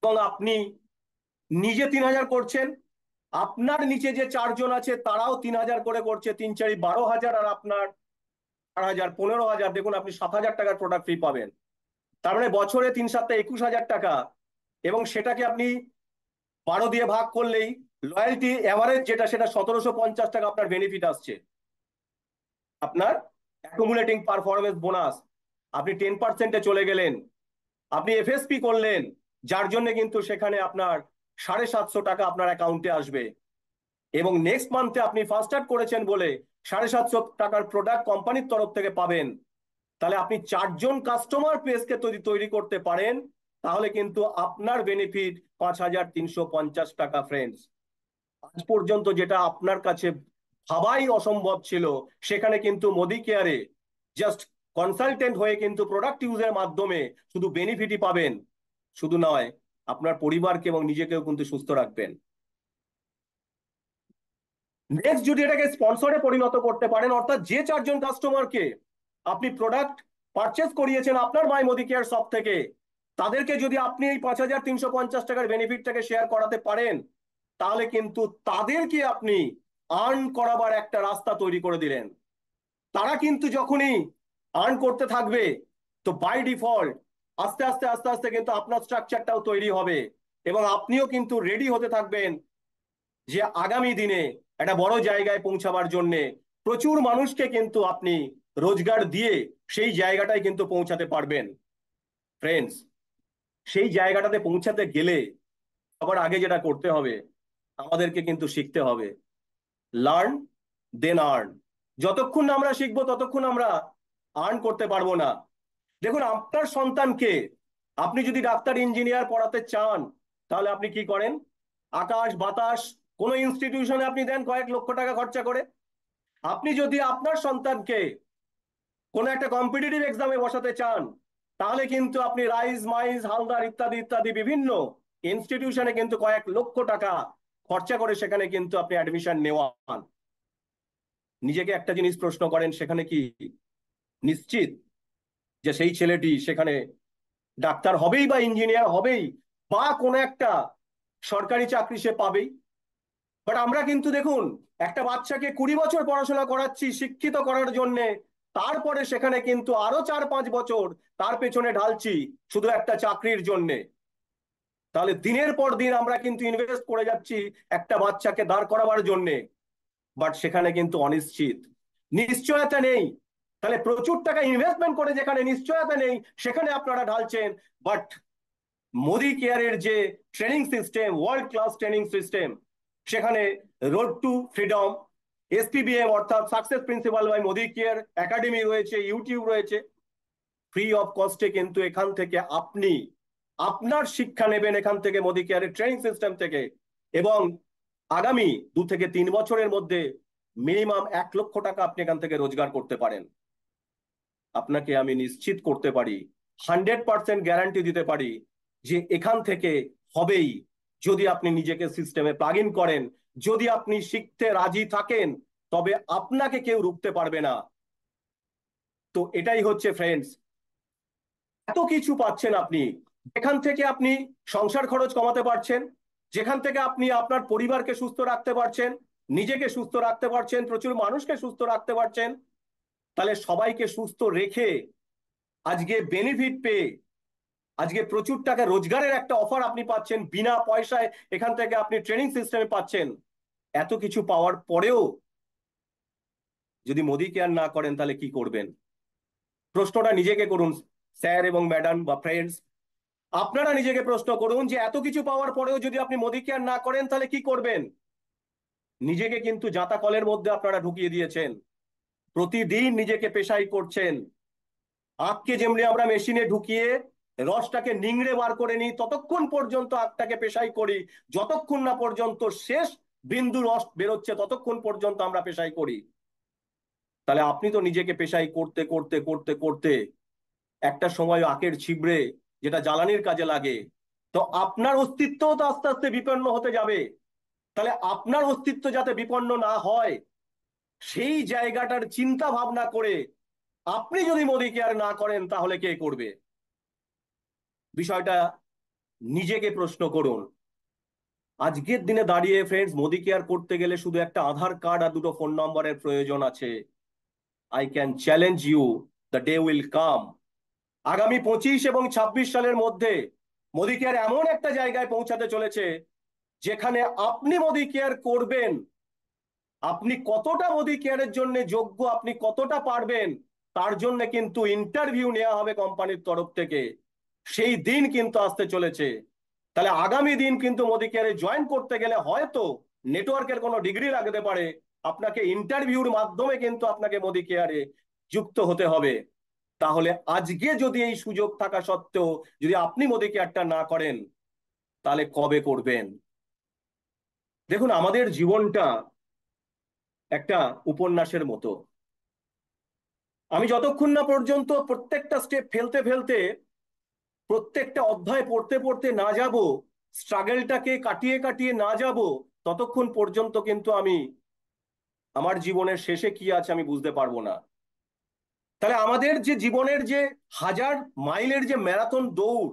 এবং আপনি নিজে 3,000 করছেন, আপনার নিচে যে 4জন আছে তারাও 3,000 করে করছে, 3 4 12,000, আর আপনার 4,000 15,000, দেখুন আপনি 7,000 টাকার প্রোডাক্ট ফ্রি পাবেন। তার মানে বছরে 3 7 21,000 টাকা, এবং সেটাকে আপনি 12 দিয়ে ভাগ করলেই লয়্যালটি এভারেজ যেটা সেটা 1,750 টাকা আপনার বেনিফিট আসছে। আপনার অ্যাকুমুলেটিং পারফরমেন্স বোনাস আপনি 10%-এ চলে গেলেন, আপনি এফএসপি করলেন, যার জন্য কিন্তু সেখানে আপনার 750 টাকা আপনার অ্যাকাউন্টে আসবে, এবং নেক্সট মান্থে আপনি ফার্স্ট স্টার্ট করেছেন বলে 750 টাকার প্রোডাক্ট কোম্পানির তরফ থেকে পাবেন। তাহলে আপনি 4জন কাস্টমার পেজকে যদি তৈরি করতে পারেন, তাহলে কিন্তু আপনার বেনিফিট 5,350 টাকা ফ্রেন্ডস। আজ পর্যন্ত যেটা আপনার কাছে ভাবাই অসম্ভব ছিল, সেখানে কিন্তু মোদি কেয়ারে জাস্ট কনসালটেন্ট হয়ে কিন্তু প্রোডাক্ট ইউজের মাধ্যমে শুধু বেনিফিটই পাবেন, শুধু নয় আপনার পরিবারকে এবং নিজেকেও কিন্তু সুস্থ রাখবেন। নেক্সট যদি এটাকে স্পন্সরে পরিণত করতে পারেন, অর্থাৎ যে 4জন কাস্টমারকে আপনি প্রোডাক্ট পারচেস করিয়েছেন আপনার মাই মোদি কেয়ার শপ থেকে, তাদেরকে যদি আপনি এই 5,350 টাকার বেনিফিটটাকে শেয়ার করাতে পারেন, তাহলে কিন্তু তাদেরকে আপনি আর্ন করাবার একটা রাস্তা তৈরি করে দিলেন। তারা কিন্তু যখনই আর্ন করতে থাকবে, তো বাই ডিফল্ট আস্তে আস্তে আস্তে আস্তে কিন্তু আপনার স্ট্রাকচারটাও তৈরি হবে, এবং আপনিও কিন্তু রেডি হতে থাকবেন যে আগামী দিনে একটা বড় জায়গায় পৌঁছাবার জন্য প্রচুর মানুষকে কিন্তু আপনি রোজগার দিয়ে সেই জায়গাটায় কিন্তু পৌঁছাতে পারবেন। ফ্রেন্ডস, সেই জায়গাটাতে পৌঁছাতে গেলে সবার আগে যেটা করতে হবে, আমাদেরকে কিন্তু শিখতে হবে। লার্ন দেন আর্ন। যতক্ষণ না আমরা শিখবো ততক্ষণ আমরা আর্ন করতে পারবো না। দেখুন, আপনার সন্তানকে আপনি যদি ডাক্তার ইঞ্জিনিয়ার পড়াতে চান, তাহলে আপনি কি করেন? আকাশ বাতাস কোনো ইনস্টিটিউশনে আপনি দেন কয়েক লক্ষ টাকা খরচা করে। আপনি যদি আপনার সন্তানকে কোনো একটা কম্পিটিটিভ এক্সামে বসাতে চান, তাহলে কিন্তু আপনি রাইজ মাইজ হালদার ইত্যাদি ইত্যাদি বিভিন্ন ইনস্টিটিউশনে কিন্তু কয়েক লক্ষ টাকা খরচা করে সেখানে কিন্তু আপনি অ্যাডমিশন নেওয়ান। নিজেকে একটা জিনিস প্রশ্ন করেন, সেখানে কি নিশ্চিত যে সেই ছেলেটি সেখানে ডাক্তার হবেই বা ইঞ্জিনিয়ার হবেই বা কোনো একটা সরকারি চাকরি সে পাবেই? বাট আমরা কিন্তু দেখুন, একটা বাচ্চাকে 20 বছর পড়াশোনা করাচ্ছি শিক্ষিত করার জন্য, তারপরে সেখানে কিন্তু আরো 4-5 বছর তার পেছনে ঢালছি শুধু একটা চাকরির জন্য। তাহলে দিনের পর দিন আমরা কিন্তু ইনভেস্ট করে যাচ্ছি একটা বাচ্চাকে দাঁড় করাবার জন্য, বাট সেখানে কিন্তু অনিশ্চিত, নিশ্চয়তা নেই। তাহলে প্রচুর টাকা ইনভেস্টমেন্ট করে যেখানে নিশ্চয়তা নেই, সেখানে আপনারা ঢালছেন। বাট মোদি কেয়ারের যে training system, world class training system, সেখানে রোড টু ফ্রিডম, এসপিবিএম অর্থাৎ success principal by Modicare academy রয়েছে, ইউটিউব রয়েছে, ফ্রি অফ কস্টে কিন্তু এখান থেকে আপনি আপনার শিক্ষা নেবেন, এখান থেকে মোদি কেয়ারের ট্রেনিং সিস্টেম থেকে। এবং আগামী 2 থেকে 3 বছরের মধ্যে মিনিমাম 1 লক্ষ টাকা আপনি এখান থেকে রোজগার করতে পারেন। আপনাকে আমি নিশ্চিত করতে পারি, 100% গ্যারান্টি দিতে পারি যে এখান থেকে হবেই, যদি আপনি নিজেকে সিস্টেমে প্লাগ ইন করেন, যদি আপনি শিখতে রাজি থাকেন, তবে আপনাকে কেউ রুখতে পারবে না। তো এটাই হচ্ছে ফ্রেন্ডস, এত কিছু পাচ্ছেন আপনি, যেখান থেকে আপনি সংসার খরচ কমাতে পারছেন, যেখান থেকে আপনি আপনার পরিবারকে সুস্থ রাখতে পারছেন, নিজেকে সুস্থ রাখতে পারছেন, প্রচুর মানুষকে সুস্থ রাখতে পারছেন। তাহলে সবাইকে সুস্থ রেখে আজকে বেনিফিট পেয়ে আজকে প্রচুর টাকা রোজগারের একটা অফার আপনি পাচ্ছেন, বিনা পয়সায় এখান থেকে আপনি ট্রেনিং সিস্টেমে পাচ্ছেন। এত কিছু পাওয়ার পরেও যদি মোদি কেয়ার না করেন, তাহলে কি করবেন? প্রশ্নটা নিজেকে করুন স্যার এবং ম্যাডাম বা ফ্রেন্ডস, আপনারা নিজেকে প্রশ্ন করুন যে এত কিছু পাওয়ার পরেও যদি আপনি মোদি কেয়ার না করেন, তাহলে কি করবেন? নিজেকে কিন্তু জাতা কলের মধ্যে আপনারা ঢুকিয়ে দিয়েছেন, প্রতিদিন নিজেকে পেশাই করছেন। আখকে যেমনি আমরা মেশিনে ঢুকিয়ে রসটাকে নিংড়ে বার করে নিই, ততক্ষণ পর্যন্ত আখটাকে পেশাই করি, যতক্ষণ না পর্যন্ত শেষ বিন্দু রস বেরোচ্ছে ততক্ষণ পর্যন্ত আমরা পেশাই করি। তাহলে আপনি তো নিজেকে পেশাই করতে করতে করতে করতে একটা সময় আখের ছিবড়ে, যেটা জ্বালানির কাজে লাগে, তো আপনার অস্তিত্বও তো আস্তে আস্তে বিপন্ন হতে যাবে। তাহলে আপনার অস্তিত্ব যাতে বিপন্ন না হয়, সেই জায়গাটার চিন্তা ভাবনা করে আপনি যদি মোদি কেয়ার না করেন, তাহলে কে করবে? বিষয়টা নিজেকে প্রশ্ন করুন। আজকের দিনে দাঁড়িয়ে ফ্রেন্ডস, মোদি কেয়ার করতে গেলে শুধু একটা আধার কার্ড আর 2টো ফোন নম্বরের প্রয়োজন আছে। I can challenge you, the day will come, আগামী 25 এবং 26 সালের মধ্যে মোদি কেয়ার এমন একটা জায়গায় পৌঁছাতে চলেছে, যেখানে আপনি মোদি কেয়ার করবেন, আপনি কতটা মোদি কেয়ারের জন্য যোগ্য, আপনি কতটা পারবেন, তার জন্য কিন্তু ইন্টারভিউ নেওয়া হবে কোম্পানির তরফ থেকে। সেই দিন কিন্তু আসতে চলেছে। তাহলে আগামী দিন কিন্তু মোদি কেয়ারে জয়েন করতে গেলে হয়তো নেটওয়ার্কের কোনো ডিগ্রি লাগতে পারে, আপনাকে ইন্টারভিউর মাধ্যমে কিন্তু আপনাকে মোদি কেয়ারে যুক্ত হতে হবে। তাহলে আজকে যদি এই সুযোগ থাকা সত্ত্বেও যদি আপনি মোদি কেয়ারটা না করেন, তাহলে কবে করবেন? দেখুন, আমাদের জীবনটা একটা উপন্যাসের মতো। আমি যতক্ষণ না পর্যন্ত প্রত্যেকটা স্টেপ ফেলতে ফেলতে, প্রত্যেকটা অধ্যায় পড়তে পড়তে না যাব, স্ট্রাগলটাকে কাটিয়ে কাটিয়ে না যাব, ততক্ষণ পর্যন্ত কিন্তু আমি আমার জীবনের শেষে কি আছে আমি বুঝতে পারবো না। তাহলে আমাদের যে জীবনের যে 1000 মাইলের যে ম্যারাথন দৌড়,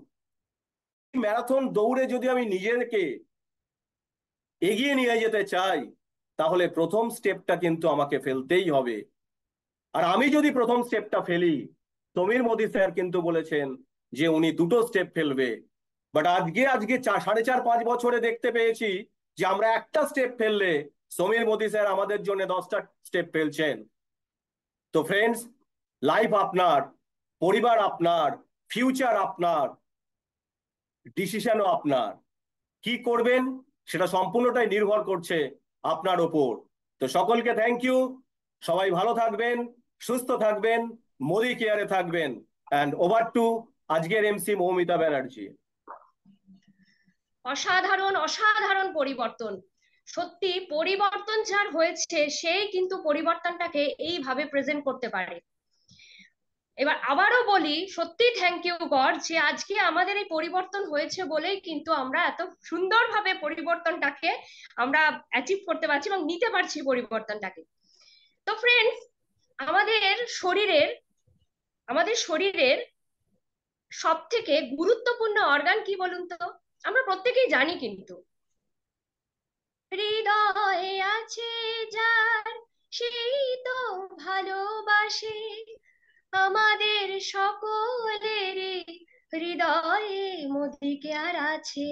ম্যারাথন দৌড়ে যদি আমি নিজেকে এগিয়ে নিয়ে যেতে চাই, তাহলে প্রথম স্টেপটা কিন্তু আমাকে ফেলতেই হবে। আর আমি যদি প্রথম স্টেপটা ফেলি, সমীর মোদী স্যার কিন্তু বলেছেন যে উনি 2টো স্টেপ ফেলবে। বাট আজকে আজকে 4.5-5 বছরে দেখতে পেয়েছি যে আমরা একটা স্টেপ ফেললে সমীর মোদী স্যার আমাদের জন্য 10টা স্টেপ ফেলছেন। তো ফ্রেন্ডস, লাইফ আপনার, পরিবার আপনার, ফিউচার আপনার। ডিসিশনও আপনার। কি করবেন সেটা সম্পূর্ণটাই নির্ভর করছে আপনার ওপর। তো সকলকে থ্যাংক ইউ। সবাই ভালো থাকবেন, সুস্থ থাকবেন, মোদি কেয়ারে থাকবেন। অ্যান্ড ওভার টু আজকের এমসি মৌমিতা ব্যানার্জি। অসাধারণ অসাধারণ পরিবর্তন। সত্যি পরিবর্তন যার হয়েছে সেই কিন্তু পরিবর্তনটাকে এইভাবে প্রেজেন্ট করতে পারে। এবার আবারও বলি, সত্যি থ্যাংক ইউ গড যে আজকে আমাদের এই পরিবর্তন হয়েছে বলেই কিন্তু আমরা এত সুন্দরভাবে পরিবর্তনটাকে আমরা অ্যাচিভ করতে পারছি এবং নিতে পারছি পরিবর্তনটাকে। তো ফ্রেন্ডস, আমাদের শরীরের আমাদের শরীরের সব থেকে গুরুত্বপূর্ণ অর্গান কি বলুন তো? আমরা প্রত্যেকেই জানি, কিন্তু হৃদয়ে আছে যার, সেই তো ভালোবাসে আমাদের সকলের হৃদয়ে মোদিকে আর আছে।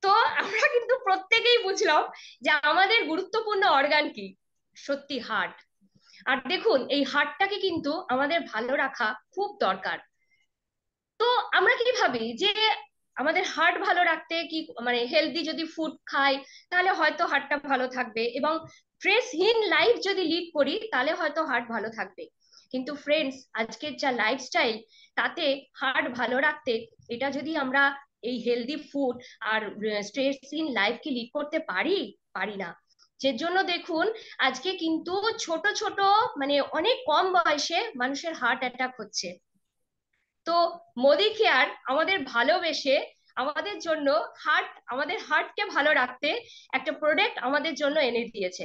তো আমরা কিন্তু প্রত্যেকেই বুঝলাম যে আমাদের গুরুত্বপূর্ণ অর্গান কি। সত্যি হার্ট। আর দেখুন, এই হার্টটাকে কিন্তু আমাদের ভালো রাখা খুব দরকার। তো আমরা কি ভাবি যে আমাদের হার্ট ভালো রাখতে কি, মানে হেলদি যদি ফুড খাই তাহলে হয়তো হার্টটা ভালো থাকবে, এবং স্ট্রেসহীন লাইফ যদি লিড করি তাহলে হয়তো হার্ট ভালো থাকবে। কিন্তু ফ্রেন্ডস, আজকের যা লাইফস্টাইল, তাতে হার্ট ভালো রাখতে এটা যদি আমরা এই হেলদি ফুড আর স্ট্রেসহীন লাইফকে লিড করতে পারি, পারি না। যে জন্য দেখুন, আজকে কিন্তু ছোট ছোট, মানে অনেক কম বয়সে মানুষের হার্ট অ্যাটাক হচ্ছে। তো মোদি কেয়ার আমাদের ভালোবেসে আমাদের জন্য আমাদের হার্টকে ভালো রাখতে একটা প্রোডাক্ট আমাদের জন্য এনে দিয়েছে।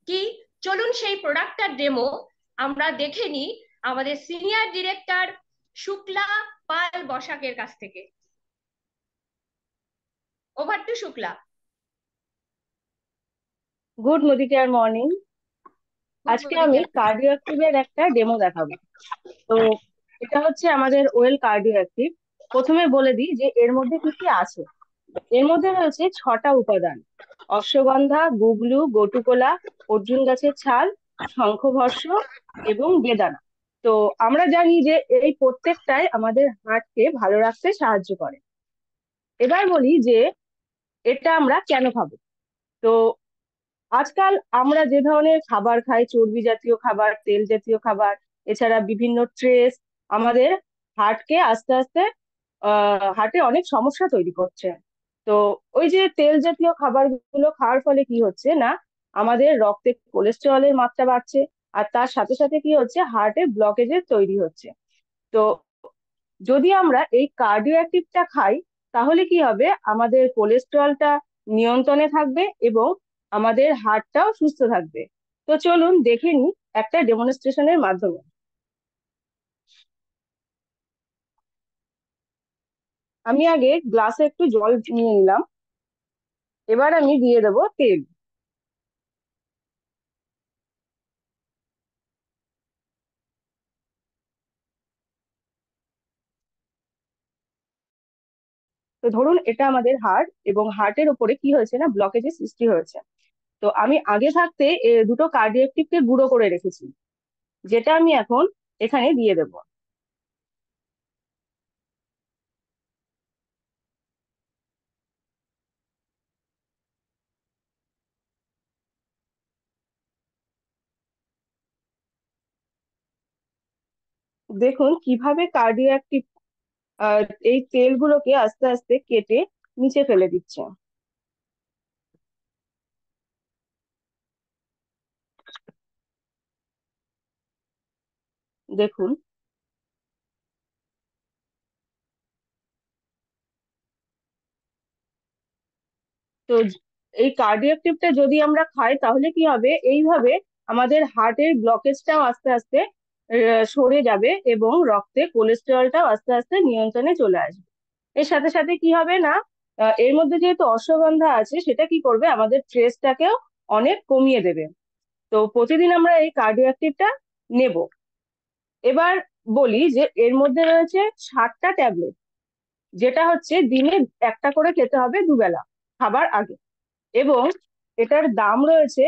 কি? চলুন সেই প্রোডাক্টটার ডেমো আমরা দেখে নিই আমাদের সিনিয়র ডিরেক্টর শুক্লা পাল বসাকের কাছ থেকে। Over to Shukla. Good Modicare morning. Good আজকে মোদি আমি কেয়ার। কার্ডিও অ্যাক্টিভের একটা ডেমো দেখাবো। তো এটা হচ্ছে আমাদের ওয়েল কার্ডিও অ্যাক্টিভ। প্রথমে বলে দিই যে এর মধ্যে কি কি আছে। এর মধ্যে রয়েছে 6টা উপাদান: অশ্বগন্ধা, গুগলু, গটুকোলা, অর্জুন গাছের ছাল, শঙ্খভস্ম এবং বেদানা। তো আমরা জানি যে এই প্রত্যেকটাই আমাদের হার্টকে ভালো রাখতে সাহায্য করে। এবার বলি যে এটা আমরা কেন খাবো। তো আজকাল আমরা যে ধরনের খাবার খাই, চর্বি জাতীয় খাবার, তেল জাতীয় খাবার, এছাড়া বিভিন্ন স্ট্রেস আমাদের হার্টকে আস্তে আস্তে হার্টে অনেক সমস্যা তৈরি করছে। তো ওই যে তেল জাতীয় খাবারগুলো খাওয়ার ফলে কি হচ্ছে না, আমাদের রক্তে কোলেস্টেরলের মাত্রা বাড়ছে, আর তার সাথে সাথে কি হচ্ছে, হার্টে ব্লকেজের তৈরি হচ্ছে। তো যদি আমরা এই কার্ডিও অ্যাক্টিভটা খাই, তাহলে কি হবে, আমাদের কোলেস্টেরলটা নিয়ন্ত্রণে থাকবে এবং আমাদের হার্টটাও সুস্থ থাকবে। তো চলুন দেখে নিই একটা ডেমনস্ট্রেশনের মাধ্যমে। আমি আগে গ্লাসে একটু জল নিয়ে নিলাম। এবার আমি দিয়ে দেবো তেল। তো ধরুন এটা আমাদের হার্ট, এবং হার্টের উপরে কি হয়েছে না, ব্লকেজের সৃষ্টি হয়েছে। তো আমি আগে থাকতে দুটো কার্ডিওঅ্যাক্টিভকে গুঁড়ো করে রেখেছি, যেটা আমি এখন এখানে দিয়ে দেবো। দেখুন কিভাবে কার্ডিওঅ্যাক্টিভ এই তেলগুলোকে আস্তে আস্তে কেটে নিচে ফেলে দিচ্ছে। দেখুন, তো এই কার্ডিওঅ্যাক্টিভটা যদি আমরা খাই তাহলে কি হবে, এইভাবে আমাদের হার্টের ব্লকেজটাও আস্তে আস্তে সরে যাবে এবং রক্তে কোলেস্টেরলটাও আস্তে আস্তে নিয়ন্ত্রণে চলে আসবে। এর সাথে সাথে কি হবে না, এর মধ্যে যেহেতু অশ্বগন্ধা আছে, সেটা কি করবে, আমাদের স্ট্রেসটাকেও অনেক কমিয়ে দেবে। তো প্রতিদিন আমরা এই কার্ডিওঅ্যাক্টিভটা নেব। এবার বলি যে এর মধ্যে রয়েছে 60টা ট্যাবলেট, যেটা হচ্ছে দিনে একটা করে খেতে হবে দুবেলা খাবার আগে, এবং এটার দাম রয়েছে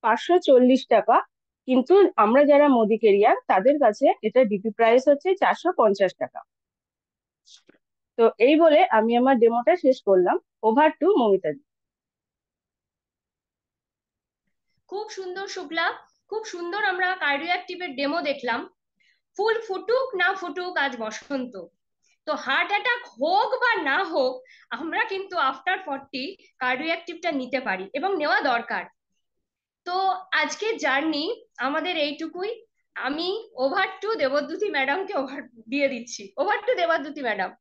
540 টাকা। কিন্তু আমরা যারা মোদি কেরিয়ার, তাদের কাছে এটা ডিপি প্রাইস হচ্ছে 450 টাকা। তো এই বলে আমি আমার ডেমোটা শেষ করলাম। ওভার টু মমিতা দি। খুব সুন্দর শুক্লা, খুব সুন্দর আমরা কার্ডিও অ্যাক্টিভের ডেমো দেখলাম। ফুল ফুটুক না ফুটুক, আজ বসন্ত। তো হার্ট অ্যাটাক হোক বা না হোক, আমরা কিন্তু আফটার 40 কার্ডিও অ্যাক্টিভটা নিতে পারি এবং নেওয়া দরকার। তো আজকের জার্নি আমাদের এইটুকুই। আমি ওভার টু দেবদ্যুতি ম্যাডামকে ওভার দিয়ে দিচ্ছি। Over to Debdyuti madam.